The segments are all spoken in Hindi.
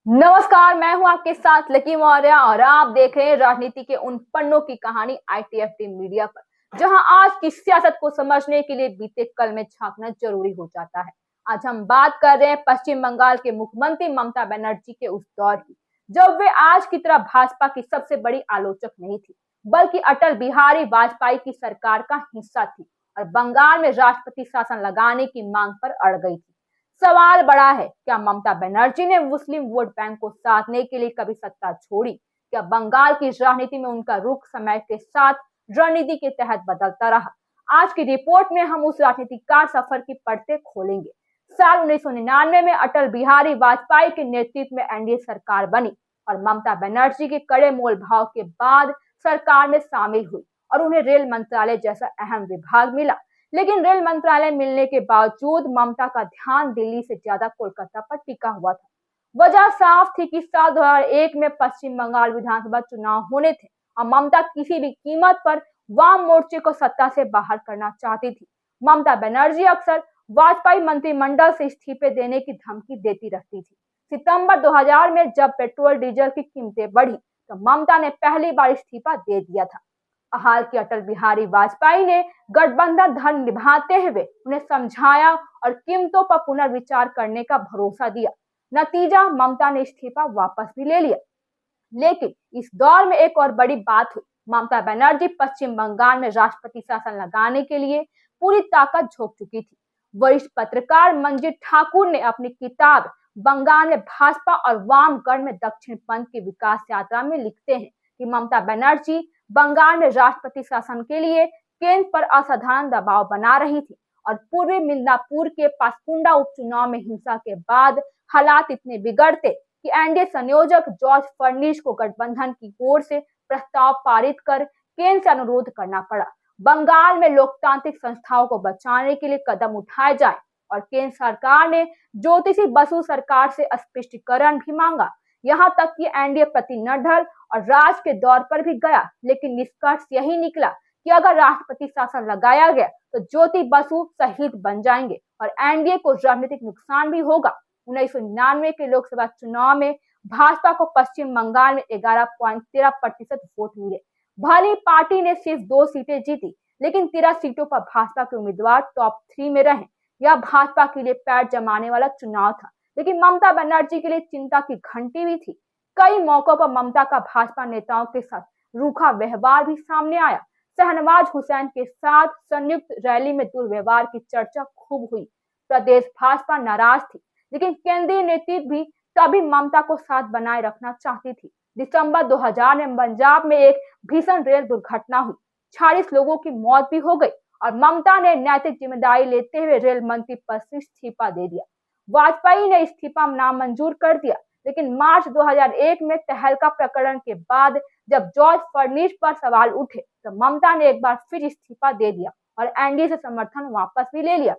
नमस्कार, मैं हूं आपके साथ लकी मौर्य और आप देख रहे हैं राजनीति के उन पन्नों की कहानी ITFT मीडिया पर, जहां आज की सियासत को समझने के लिए बीते कल में झांकना जरूरी हो जाता है। आज हम बात कर रहे हैं पश्चिम बंगाल के मुख्यमंत्री ममता बनर्जी के उस दौर की, जब वे आज की तरह भाजपा की सबसे बड़ी आलोचक नहीं थी, बल्कि अटल बिहारी वाजपेयी की सरकार का हिस्सा थी और बंगाल में राष्ट्रपति शासन लगाने की मांग पर अड़ गई थी। सवाल बड़ा है, क्या ममता बनर्जी ने मुस्लिम वोट बैंक को साधने के लिए कभी सत्ता छोड़ी? क्या बंगाल की राजनीति में उनका रुख समय के साथ रणनीति के तहत बदलता रहा? आज की रिपोर्ट में हम उस राजनीतिकार सफर की परतें खोलेंगे। साल 1999 में अटल बिहारी वाजपेयी के नेतृत्व में एनडीए सरकार बनी और ममता बनर्जी के कड़े मोल भाव के बाद सरकार में शामिल हुई और उन्हें रेल मंत्रालय जैसा अहम विभाग मिला। लेकिन रेल मंत्रालय मिलने के बावजूद ममता का ध्यान दिल्ली से ज्यादा कोलकाता पर टिका हुआ था। वजह साफ थी कि साल 2001 में पश्चिम बंगाल विधानसभा चुनाव होने थे और ममता किसी भी कीमत पर वाम मोर्चे को सत्ता से बाहर करना चाहती थी। ममता बनर्जी अक्सर वाजपेयी मंत्रिमंडल से इस्तीफे देने की धमकी देती रहती थी। सितंबर 2000 में जब पेट्रोल डीजल की कीमतें बढ़ी तो ममता ने पहली बार इस्तीफा दे दिया था। हाल की अटल बिहारी वाजपेयी ने गठबंधन धर्म निभाते हुए उन्हें समझाया और कीमतों पर पुनर्विचार करने का भरोसा दिया। नतीजा, ममता ने इस्तीफा वापस भी ले लिया। लेकिन इस दौर में एक और बड़ी बात हुई। ममता बनर्जी पश्चिम बंगाल में राष्ट्रपति शासन लगाने के लिए पूरी ताकत झोंक चुकी थी। वरिष्ठ पत्रकार मंजीत ठाकुर ने अपनी किताब बंगाल में भाजपा और वाम गढ़ में दक्षिण पंथ की विकास यात्रा में लिखते हैं कि ममता बनर्जी बंगाल में राष्ट्रपति शासन के लिए केंद्र पर असाधारण दबाव बना रही थी और पूर्वी मिदनापुर के पासकुंडा उपचुनाव में हिंसा के बाद हालात इतने बिगड़ते कि एनडीए संयोजक जॉर्ज फर्निश को गठबंधन की ओर से प्रस्ताव पारित कर केंद्र से अनुरोध करना पड़ा। बंगाल में लोकतांत्रिक संस्थाओं को बचाने के लिए कदम उठाए जाए और केंद्र सरकार ने ज्योतिषी बसु सरकार से स्पष्टीकरण भी मांगा। यहाँ तक कि एनडीए प्रति नड्डा और राज के दौर पर भी गया, लेकिन निष्कर्ष यही निकला कि अगर राष्ट्रपति शासन लगाया गया तो ज्योति बसु शहीद बन जाएंगे और एनडीए को राजनीतिक नुकसान भी होगा। 1999 के लोकसभा चुनाव में भाजपा को पश्चिम बंगाल में 11.13% वोट मिले। भले पार्टी ने सिर्फ 2 सीटें जीती, लेकिन 13 सीटों पर भाजपा के उम्मीदवार टॉप 3 में रहे। यह भाजपा के लिए पैर जमाने वाला चुनाव था, लेकिन ममता बनर्जी के लिए चिंता की घंटी भी थी। कई मौकों पर ममता का भाजपा नेताओं के साथ रूखा व्यवहार भी सामने आया। शहनवाज हुसैन के साथ संयुक्त रैली में दुर्व्यवहार की चर्चा खूब हुई। प्रदेश भाजपा नाराज थी, लेकिन केंद्रीय नेतृत्व भी तभी ममता को साथ बनाए रखना चाहती थी। दिसंबर 2000 में पंजाब में एक भीषण रेल दुर्घटना हुई। 46 लोगों की मौत भी हो गई और ममता ने नैतिक जिम्मेदारी लेते हुए रेल मंत्री पद से इस्तीफा दे दिया। वाजपेयी ने इस्तीफा नामंजूर कर दिया, लेकिन मार्च 2001 में तहलका प्रकरण के बाद जब जॉर्ज फर्निश पर सवाल उठे तो ममता ने एक बार फिर इस्तीफा दे दिया और एनडीए से समर्थन वापस भी ले लिया।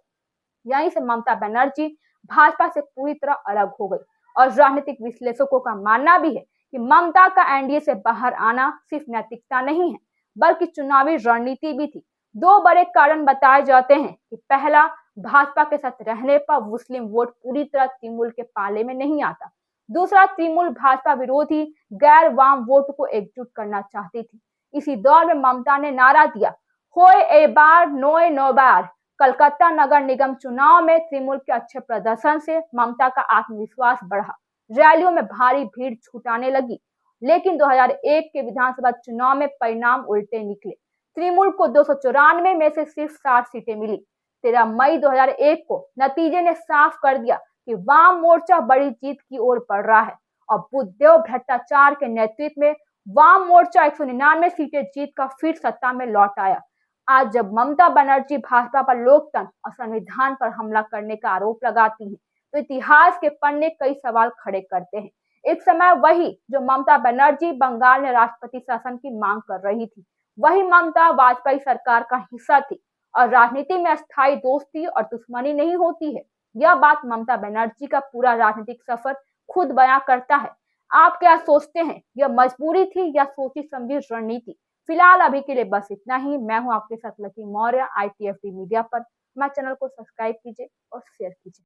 यहीं से ममता बनर्जी भाजपा से पूरी तरह अलग हो गई और राजनीतिक विश्लेषकों का मानना भी है कि ममता का एनडीए से बाहर आना सिर्फ नैतिकता नहीं है, बल्कि चुनावी रणनीति भी थी। 2 बड़े कारण बताए जाते हैं कि पहला, भाजपा के साथ रहने पर मुस्लिम वोट पूरी तरह तृणमूल के पाले में नहीं आता। दूसरा, तृणमूल भाजपा विरोधी गैर वाम वोट को एकजुट करना चाहती थी। इसी दौर में ममता ने नारा दिया, होए ए बार नोए नो बार। कलकत्ता नगर निगम चुनाव में तृणमूल के अच्छे प्रदर्शन से ममता का आत्मविश्वास बढ़ा। रैलियों में भारी भीड़ छुटाने लगी, लेकिन 2001 के विधानसभा चुनाव में परिणाम उल्टे निकले। तृणमूल को 294 में से सिर्फ 60 सीटें मिली। 13 मई 2001 को नतीजे ने साफ कर दिया कि वाम मोर्चा बड़ी जीत की ओर बढ़ रहा है और बुद्धदेव भट्टाचार्य के नेतृत्व में वाम मोर्चा 199 सीटें जीतकर फिर सत्ता में लौट आया। आज जब ममता बनर्जी भाजपा पर लोकतंत्र और संविधान पर हमला करने का आरोप लगाती है, तो इतिहास के पन्ने कई सवाल खड़े करते हैं। एक समय वही जो ममता बनर्जी बंगाल में राष्ट्रपति शासन की मांग कर रही थी, वही ममता वाजपेयी सरकार का हिस्सा थी और राजनीति में अस्थायी दोस्ती और दुश्मनी नहीं होती है। यह बात ममता बनर्जी का पूरा राजनीतिक सफर खुद बयां करता है। आप क्या सोचते हैं, यह मजबूरी थी या सोची समझी रणनीति? फिलहाल अभी के लिए बस इतना ही। मैं हूं आपके साथ लकी मौर्य, ITFT मीडिया पर। हमारे चैनल को सब्सक्राइब कीजिए और शेयर कीजिए।